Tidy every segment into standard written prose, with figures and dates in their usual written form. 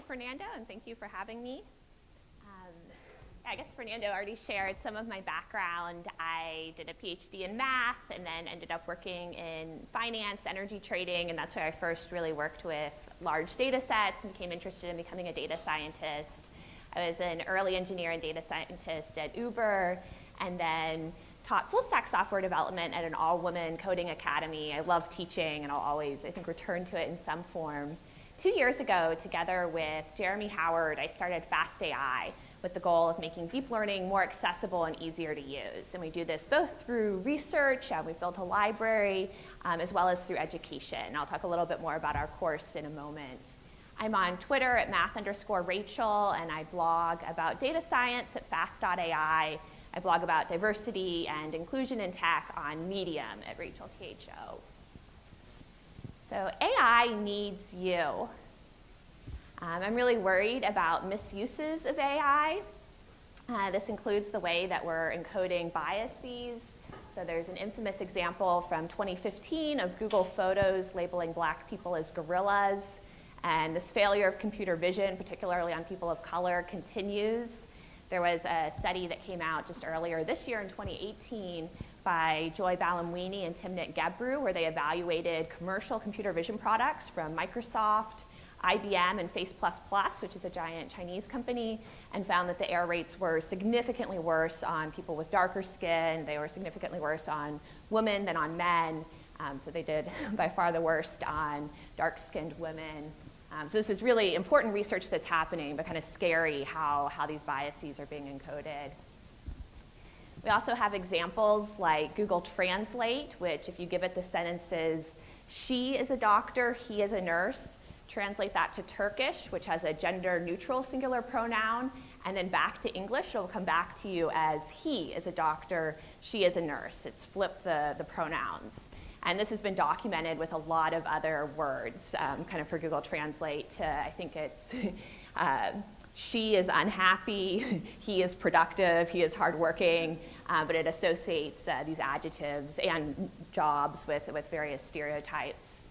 Fernando, and thank you for having me. I guess Fernando already shared some of my background. I did a PhD in math and then ended up working in finance, energy trading, and that's where I first really worked with large data sets and became interested in becoming a data scientist. I was an early engineer and data scientist at Uber, and then taught full stack software development at an all-woman coding academy. I love teaching, and I'll always, I think, return to it in some form. 2 years ago, together with Jeremy Howard, I started Fast AI with the goal of making deep learning more accessible and easier to use. And we do this both through research, we've built a library, as well as through education. I'll talk a little bit more about our course in a moment. I'm on Twitter at math_Rachel, and I blog about data science at fast.ai. I blog about diversity and inclusion in tech on Medium at Rachel THO. So AI needs you. I'm really worried about misuses of AI. This includes the way that we're encoding biases. So there's an infamous example from 2015 of Google Photos labeling Black people as gorillas. And this failure of computer vision, particularly on people of color, continues. There was a study that came out just earlier this year in 2018 by Joy Balamwini and Timnit Gebru, where they evaluated commercial computer vision products from Microsoft, IBM, and Face++, which is a giant Chinese company, and found that the error rates were significantly worse on people with darker skin. They were significantly worse on women than on men. So they did by far the worst on dark-skinned women. So this is really important research that's happening, but kind of scary how these biases are being encoded. We also have examples like Google Translate, which if you give it the sentences, she is a doctor, he is a nurse, translate that to Turkish, which has a gender-neutral singular pronoun, and then back to English, it'll come back to you as he is a doctor, she is a nurse. It's flipped the pronouns. And this has been documented with a lot of other words, kind of for Google Translate to, I think it's, she is unhappy, he is productive, he is hardworking, but it associates these adjectives and jobs with various stereotypes.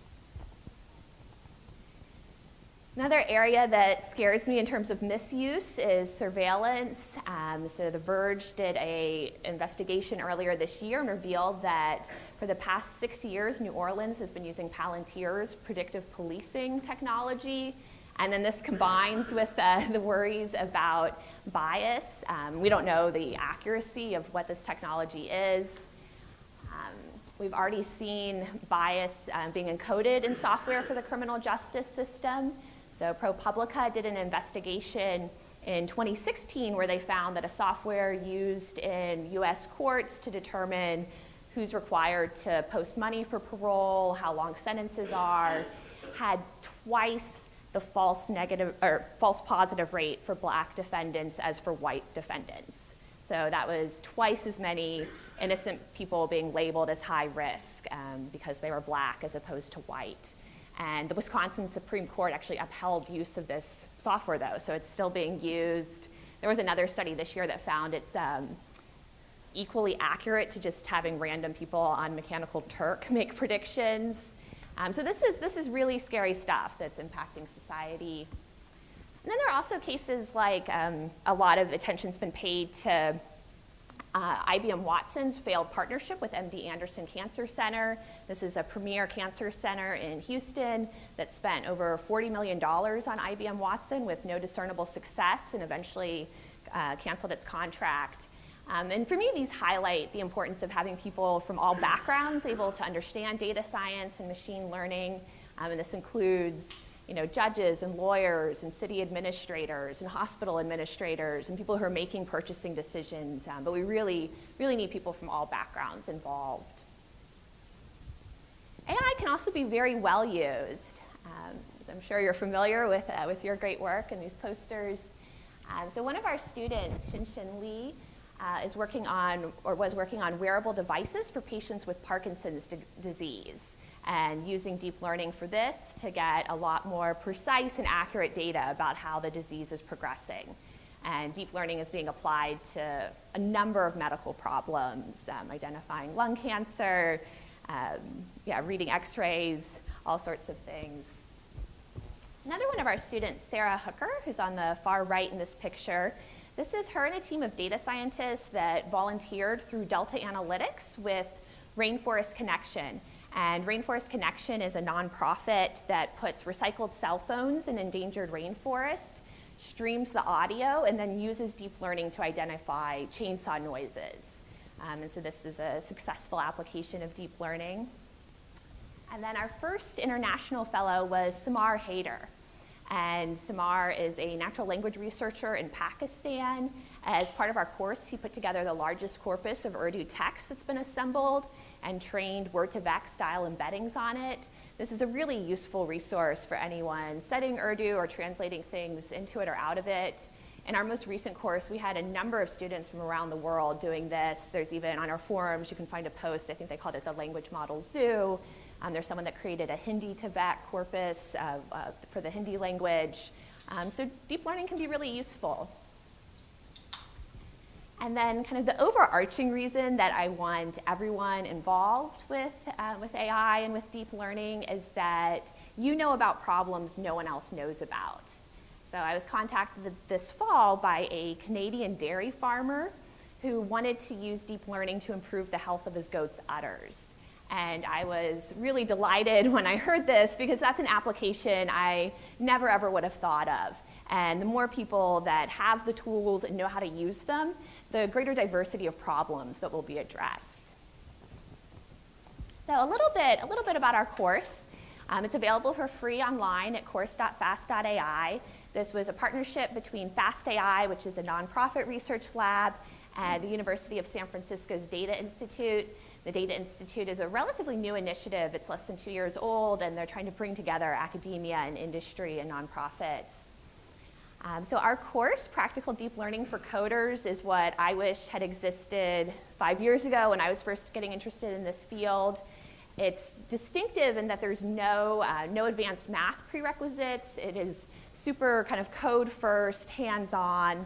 Another area that scares me in terms of misuse is surveillance. So The Verge did an investigation earlier this year and revealed that for the past 6 years, New Orleans has been using Palantir's predictive policing technology. And then this combines with the worries about bias. We don't know the accuracy of what this technology is. We've already seen bias being encoded in software for the criminal justice system. So ProPublica did an investigation in 2016 where they found that a software used in US courts to determine who's required to post money for parole, how long sentences are, had twice the false positive rate for Black defendants as for white defendants. So that was twice as many innocent people being labeled as high risk because they were Black as opposed to white. And the Wisconsin Supreme Court actually upheld use of this software, though, so it's still being used. There was another study this year that found it's equally accurate to just having random people on Mechanical Turk make predictions. So this is really scary stuff that's impacting society. And then there are also cases like a lot of attention's been paid to IBM Watson's failed partnership with MD Anderson Cancer Center. This is a premier cancer center in Houston that spent over $40 million on IBM Watson with no discernible success and eventually canceled its contract. And for me, these highlight the importance of having people from all backgrounds able to understand data science and machine learning. And this includes judges and lawyers and city administrators and hospital administrators and people who are making purchasing decisions. But we really need people from all backgrounds involved. AI can also be very well used. As I'm sure you're familiar with your great work and these posters. So one of our students, Xinshin Li, was working on wearable devices for patients with Parkinson's disease, and using deep learning for this to get a lot more precise and accurate data about how the disease is progressing. And deep learning is being applied to a number of medical problems, identifying lung cancer, reading x-rays, all sorts of things. Another one of our students, Sarah Hooker, who's on the far right in this picture, this is her and a team of data scientists that volunteered through Delta Analytics with Rainforest Connection. And Rainforest Connection is a nonprofit that puts recycled cell phones in endangered rainforest, streams the audio, and then uses deep learning to identify chainsaw noises. And so this was a successful application of deep learning. And then our first international fellow was Samar Haider. And Samar is a natural language researcher in Pakistan. As part of our course, he put together the largest corpus of Urdu text that's been assembled and trained word-to-vec style embeddings on it. This is a really useful resource for anyone studying Urdu or translating things into it or out of it. In our most recent course, we had a number of students from around the world doing this. There's even on our forums, you can find a post, I think they called it the Language Model Zoo. There's someone that created a Hindi-to-vec corpus for the Hindi language. So deep learning can be really useful. And then kind of the overarching reason that I want everyone involved with AI and with deep learning is that you know about problems no one else knows about. So I was contacted this fall by a Canadian dairy farmer who wanted to use deep learning to improve the health of his goats' udders. And I was really delighted when I heard this because that's an application I never ever would have thought of. And the more people that have the tools and know how to use them, the greater diversity of problems that will be addressed. So a little bit about our course. It's available for free online at course.fast.ai. This was a partnership between FastAI, which is a nonprofit research lab, and the University of San Francisco's Data Institute. The Data Institute is a relatively new initiative. It's less than 2 years old, and they're trying to bring together academia and industry and nonprofits. So our course, Practical Deep Learning for Coders, is what I wish had existed 5 years ago when I was first getting interested in this field. It's distinctive in that there's no advanced math prerequisites. It is super kind of code first, hands-on,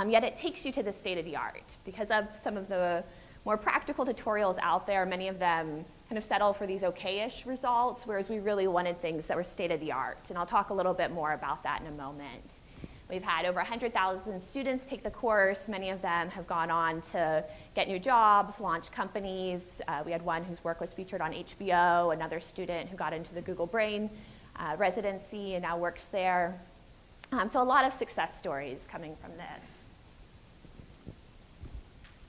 yet it takes you to the state of the art. Because of some of the more practical tutorials out there, many of them kind of settle for these okay-ish results, whereas we really wanted things that were state of the art. And I'll talk a little bit more about that in a moment. We've had over 100,000 students take the course. Many of them have gone on to get new jobs, launch companies. We had one whose work was featured on HBO, another student who got into the Google Brain residency and now works there. So a lot of success stories coming from this.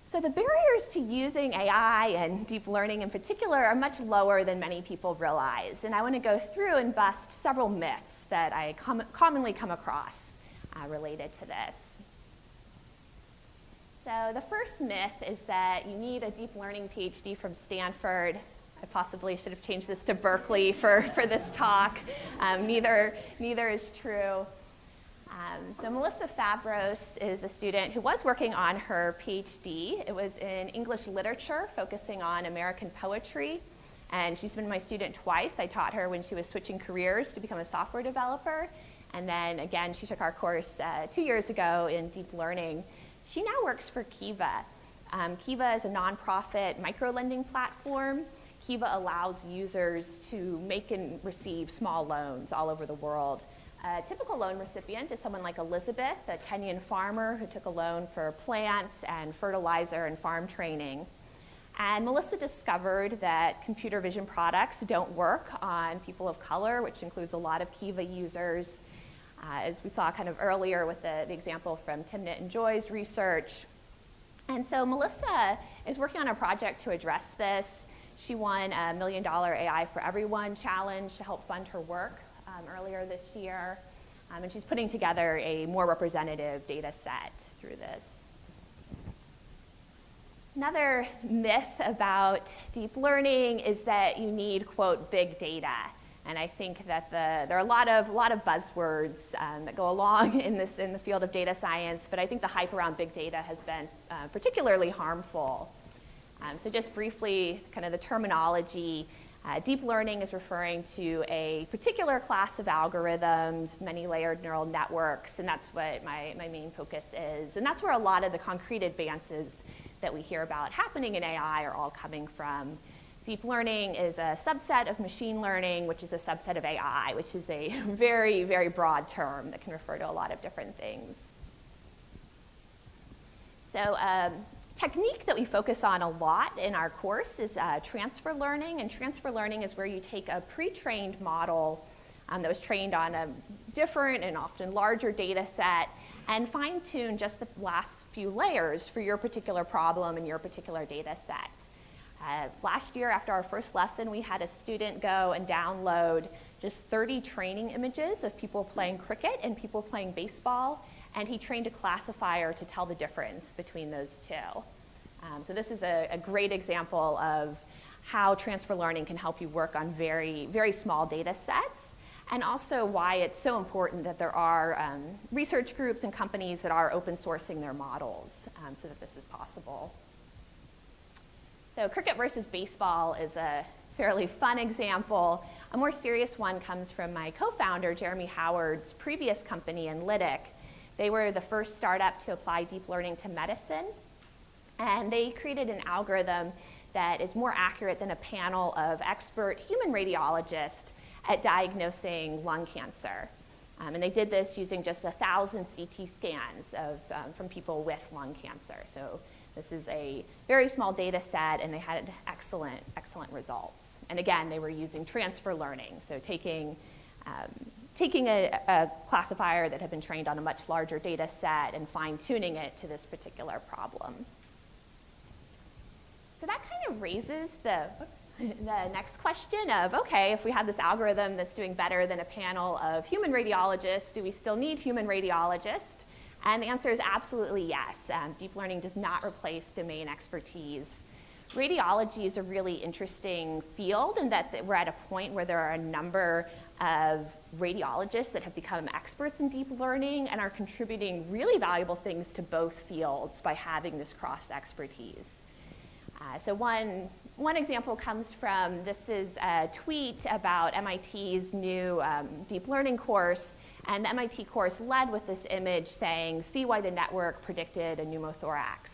So the barriers to using AI and deep learning in particular are much lower than many people realize. And I want to go through and bust several myths that I commonly come across related to this. So the first myth is that you need a deep learning PhD from Stanford. I possibly should have changed this to Berkeley for this talk. Neither is true. So Melissa Favros is a student who was working on her PhD. It was in English literature, focusing on American poetry. And she's been my student twice. I taught her when she was switching careers to become a software developer. And then again, she took our course 2 years ago in deep learning. She now works for Kiva. Kiva is a nonprofit micro-lending platform. Kiva allows users to make and receive small loans all over the world. A typical loan recipient is someone like Elizabeth, a Kenyan farmer who took a loan for plants and fertilizer and farm training. And Melissa discovered that computer vision products don't work on people of color, which includes a lot of Kiva users. As we saw kind of earlier with the example from Timnit and Joy's research. And so Melissa is working on a project to address this. She won a $1 million AI for Everyone challenge to help fund her work earlier this year. And she's putting together a more representative data set through this. Another myth about deep learning is that you need, quote, big data. And I think that there are a lot of buzzwords that go along in the field of data science, but I think the hype around big data has been particularly harmful. So just briefly, kind of the terminology, deep learning is referring to a particular class of algorithms, many layered neural networks, and that's what my main focus is. And that's where a lot of the concrete advances that we hear about happening in AI are all coming from. Deep learning is a subset of machine learning, which is a subset of AI, which is a very, very broad term that can refer to a lot of different things. So technique that we focus on a lot in our course is transfer learning. And transfer learning is where you take a pre-trained model that was trained on a different and often larger data set and fine-tune just the last few layers for your particular problem and your particular data set. Last year, after our first lesson, we had a student go and download just 30 training images of people playing cricket and people playing baseball, and he trained a classifier to tell the difference between those two. So this is a great example of how transfer learning can help you work on very, very small data sets, and also why it's so important that there are research groups and companies that are open sourcing their models so that this is possible. So cricket versus baseball is a fairly fun example. A more serious one comes from my co-founder, Jeremy Howard's previous company, Analytic. They were the first startup to apply deep learning to medicine, and they created an algorithm that is more accurate than a panel of expert human radiologists at diagnosing lung cancer. And they did this using just 1,000 CT scans from people with lung cancer. So this is a very small data set, and they had excellent, excellent results. And again, they were using transfer learning, so taking a classifier that had been trained on a much larger data set and fine-tuning it to this particular problem. So that kind of raises the next question of, okay, if we have this algorithm that's doing better than a panel of human radiologists, do we still need human radiologists? And the answer is absolutely yes. Deep learning does not replace domain expertise. Radiology is a really interesting field in that we're at a point where there are a number of radiologists that have become experts in deep learning and are contributing really valuable things to both fields by having this cross-expertise. So one example comes from, this is a tweet about MIT's new deep learning course, and the MIT course led with this image saying, "See why the network predicted a pneumothorax."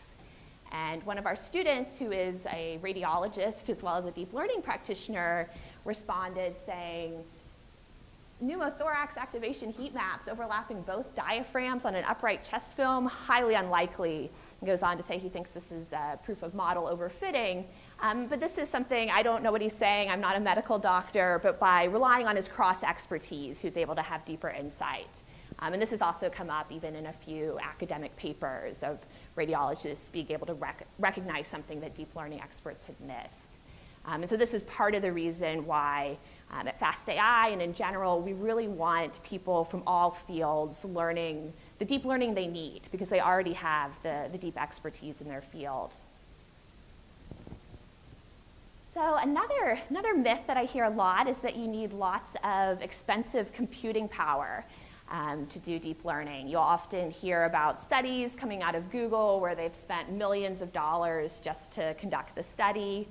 And one of our students, who is a radiologist as well as a deep learning practitioner, responded saying, "Pneumothorax activation heat maps overlapping both diaphragms on an upright chest film, highly unlikely." He goes on to say he thinks this is proof of model overfitting. But this is something, I don't know what he's saying, I'm not a medical doctor, but by relying on his cross-expertise, he's able to have deeper insight. And this has also come up even in a few academic papers of radiologists being able to recognize something that deep learning experts had missed. And so this is part of the reason why at FastAI and in general, we really want people from all fields learning the deep learning they need, because they already have the deep expertise in their field. So another myth that I hear a lot is that you need lots of expensive computing power to do deep learning. You'll often hear about studies coming out of Google where they've spent millions of dollars just to conduct the study.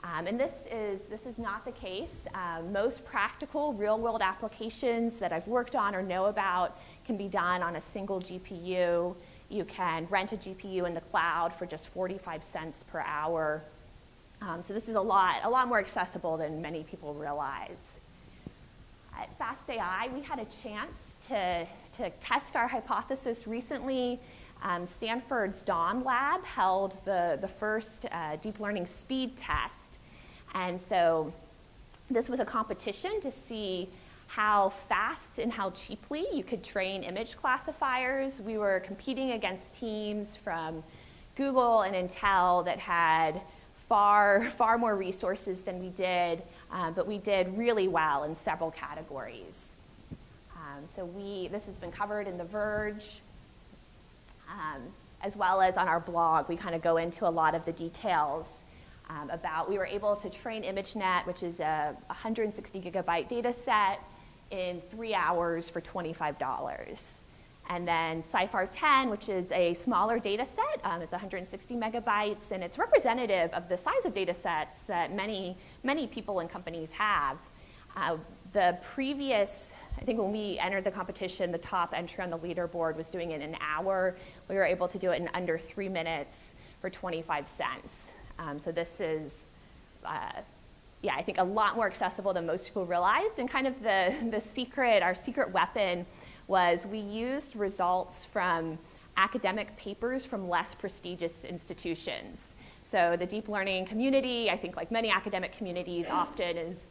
And this is not the case. Most practical real-world applications that I've worked on or know about can be done on a single GPU. You can rent a GPU in the cloud for just 45 cents per hour. So this is a lot more accessible than many people realize. At FastAI, we had a chance to test our hypothesis recently. Stanford's Dawn Lab held the first deep learning speed test. And so this was a competition to see how fast and how cheaply you could train image classifiers. We were competing against teams from Google and Intel that had far more resources than we did, but we did really well in several categories. This has been covered in The Verge, as well as on our blog. We kind of go into a lot of the details about, we were able to train ImageNet, which is a 160 gigabyte data set, in 3 hours for $25. And then Cyfar 10, which is a smaller data set, it's 160 megabytes, and it's representative of the size of data sets that many people and companies have. The previous, I think when we entered the competition, the top entry on the leaderboard was doing it in an hour. We were able to do it in under 3 minutes for 25 cents. So this is yeah, I think a lot more accessible than most people realized. And kind of our secret weapon was we used results from academic papers from less prestigious institutions. So the deep learning community, I think like many academic communities, often is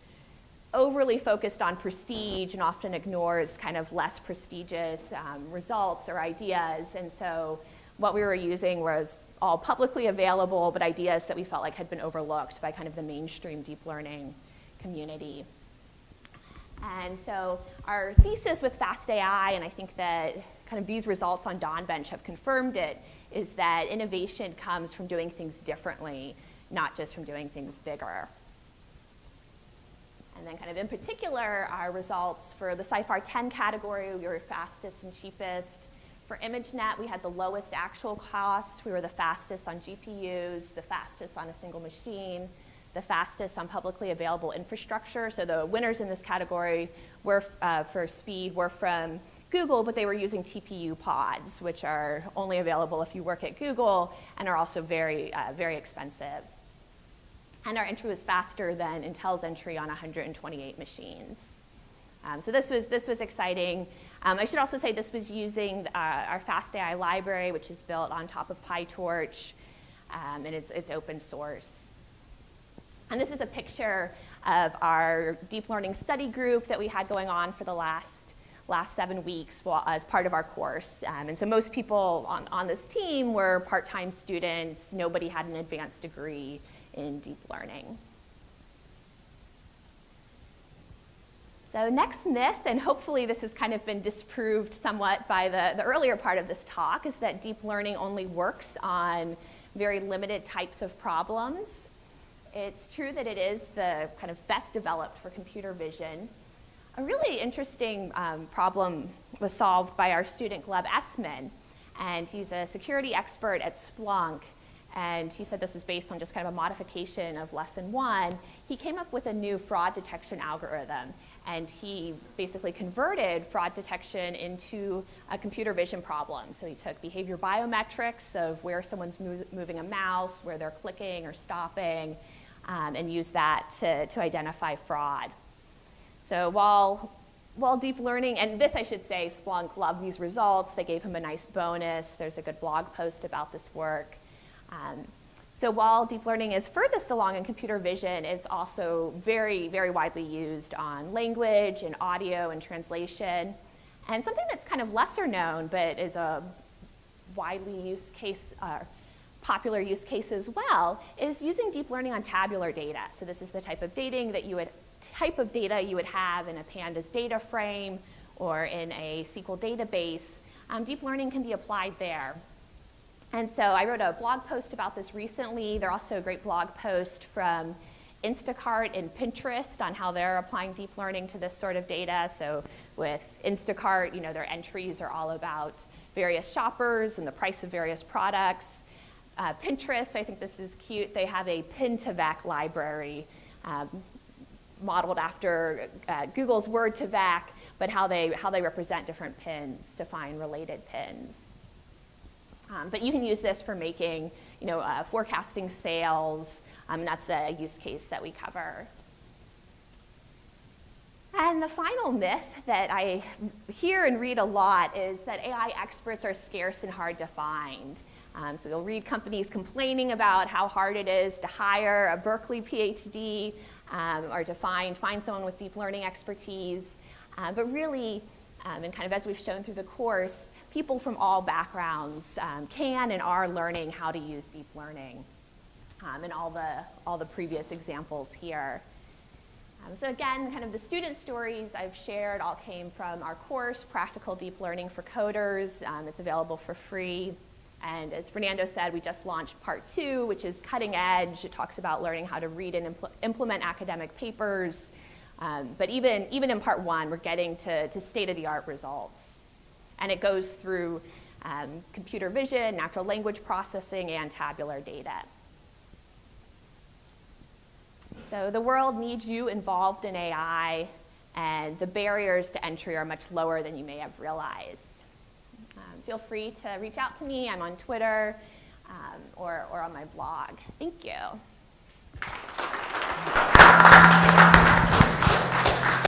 overly focused on prestige and often ignores kind of less prestigious results or ideas. And so what we were using was all publicly available, but ideas that we felt like had been overlooked by kind of the mainstream deep learning community. And so our thesis with FastAI, and I think that kind of these results on Dawnbench have confirmed it, is that innovation comes from doing things differently, not just from doing things bigger. And then kind of in particular, our results for the CIFAR 10 category, we were fastest and cheapest. For ImageNet, we had the lowest actual cost. We were the fastest on GPUs, the fastest on a single machine, the fastest on publicly available infrastructure. So the winners in this category were, for speed, were from Google, but they were using TPU pods, which are only available if you work at Google and are also very, very expensive. And our entry was faster than Intel's entry on 128 machines. So this was exciting. I should also say this was using our FastAI library, which is built on top of PyTorch, and it's open source. And this is a picture of our deep learning study group that we had going on for the last 7 weeks as part of our course. And so most people on this team were part-time students. Nobody had an advanced degree in deep learning. So next myth, and hopefully this has kind of been disproved somewhat by the earlier part of this talk, is that deep learning only works on very limited types of problems. It's true that it is the kind of best developed for computer vision. A really interesting problem was solved by our student Gleb Essman, and he's a security expert at Splunk. And he said this was based on just kind of a modification of lesson 1. He came up with a new fraud detection algorithm, and he basically converted fraud detection into a computer vision problem. So he took behavior biometrics of where someone's moving a mouse, where they're clicking or stopping, and used that to identify fraud. So while deep learning, and this I should say, Splunk loved these results. They gave him a nice bonus. There's a good blog post about this work. So while deep learning is furthest along in computer vision, it's also very, very widely used on language and audio and translation. And something that's kind of lesser known, but is a widely used case, popular use case as well, is using deep learning on tabular data. So this is the type of data you would have in a pandas data frame or in a SQL database. Deep learning can be applied there. And so I wrote a blog post about this recently. There's also a great blog post from Instacart and Pinterest on how they're applying deep learning to this sort of data. So with Instacart, you know, their entries are all about various shoppers and the price of various products. Pinterest, I think this is cute. They have a pin-to-vec library modeled after Google's word-to-vec, but how they represent different pins to find related pins. But you can use this for making, you know, forecasting sales. That's a use case that we cover. And the final myth that I hear and read a lot is that AI experts are scarce and hard to find. So you'll read companies complaining about how hard it is to hire a Berkeley PhD or to find someone with deep learning expertise. But really, and kind of as we've shown through the course, people from all backgrounds can and are learning how to use deep learning, and all the previous examples here. So again, kind of the student stories I've shared all came from our course, Practical Deep Learning for Coders. It's available for free. And as Fernando said, we just launched part 2, which is cutting edge. It talks about learning how to read and implement academic papers. But even in part 1, we're getting to state-of-the-art results. And it goes through computer vision, natural language processing, and tabular data. So the world needs you involved in AI, and the barriers to entry are much lower than you may have realized. Feel free to reach out to me. I'm on Twitter or on my blog. Thank you.